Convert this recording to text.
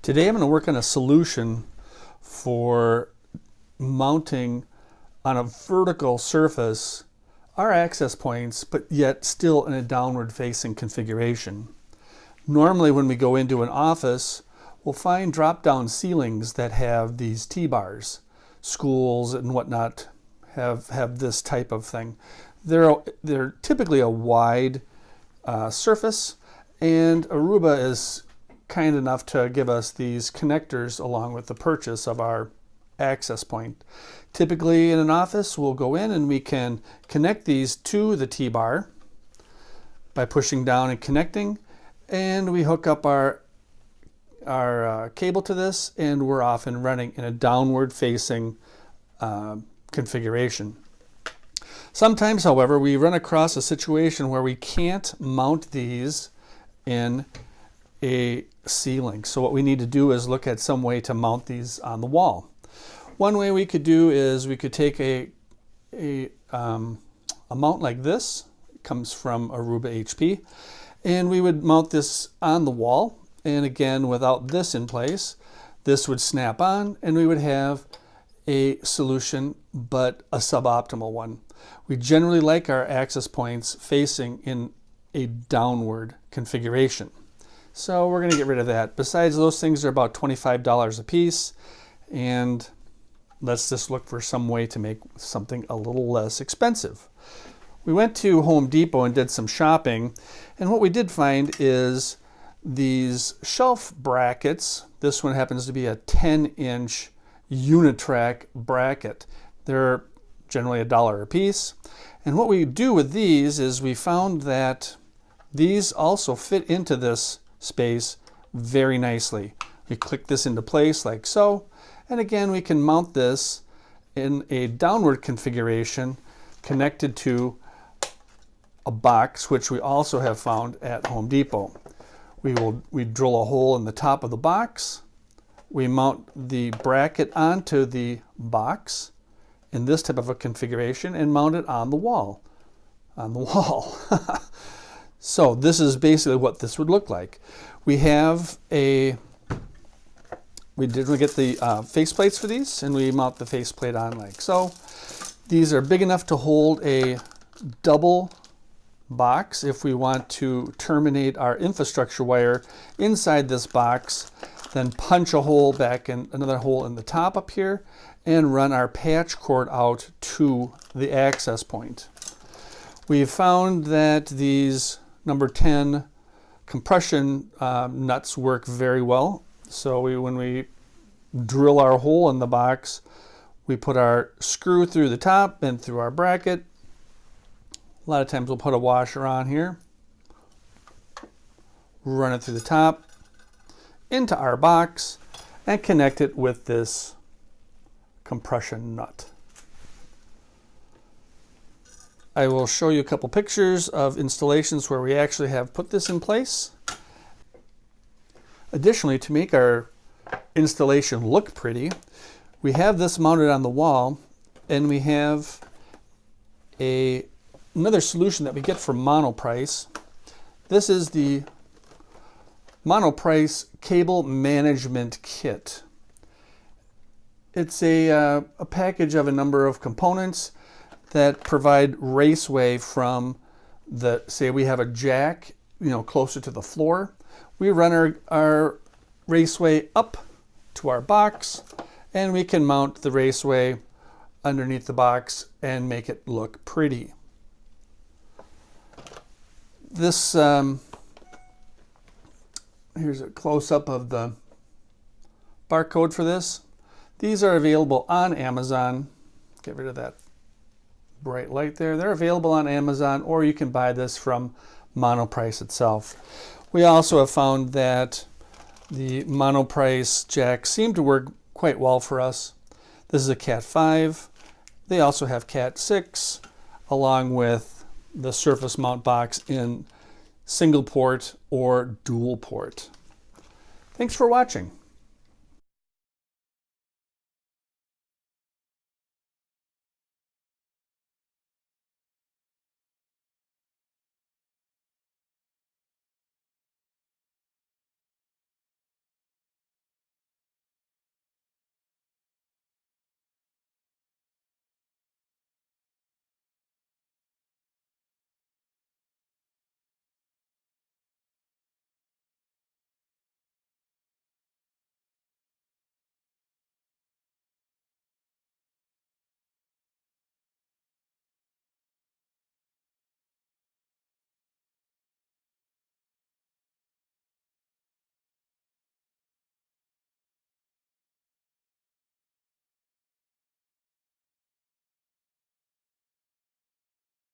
Today I'm going to work on a solution for mounting on a vertical surface our access points, but yet still in a downward facing configuration. Normally when we go into an office, we'll find drop-down ceilings that have these T-bars. Schools and whatnot have this type of thing. They're typically a wide surface, and Aruba is kind enough to give us these connectors along with the purchase of our access point. Typically in an office, we'll go in and we can connect these to the T-bar by pushing down and connecting, and we hook up our cable to this, and we're off and running in a downward facing configuration. Sometimes, however, we run across a situation where we can't mount these in a ceiling. So what we need to do is look at some way to mount these on the wall. One way we could do is we could take a mount like this. It comes from Aruba HP, and we would mount this on the wall. And again, without this in place, this would snap on, and we would have a solution, but a suboptimal one. We generally like our access points facing in a downward configuration. So we're going to get rid of that. Besides, those things are about $25 a piece, and let's just look for some way to make something a little less expensive. We went to Home Depot and did some shopping, and what we did find is these shelf brackets. This one happens to be a 10-inch Unitrack bracket. They're generally $1 a piece. And what we do with these is we found that these also fit into this space very nicely. We click this into place like so, and again we can mount this in a downward configuration connected to a box, which we also have found at Home Depot. We drill a hole in the top of the box, we mount the bracket onto the box in this type of a configuration and mount it on the wall. So this is basically what this would look like. We did get the face plates for these, and we mount the face plate on like so. These are big enough to hold a double box if we want to terminate our infrastructure wire inside this box, then punch a hole back in, another hole in the top up here, and run our patch cord out to the access point. We've found that these number 10 compression nuts work very well. So when we drill our hole in the box, we put our screw through the top and through our bracket. A lot of times we'll put a washer on here, run it through the top, into our box, and connect it with this compression nut. I will show you a couple pictures of installations where we actually have put this in place. Additionally, to make our installation look pretty, we have this mounted on the wall, and we have another solution that we get from Monoprice. This is the Monoprice Cable Management Kit. It's a package of a number of components that provide Raceway from say we have a jack, closer to the floor. We run our Raceway up to our box, and we can mount the Raceway underneath the box and make it look pretty. This here's a close-up of the barcode for this. These are available on Amazon. Get rid of that bright light there. They're available on Amazon, or you can buy this from Monoprice itself. We also have found that the Monoprice jacks seem to work quite well for us. This is a Cat 5. They also have Cat 6, along with the surface mount box in single port or dual port. Thanks for watching.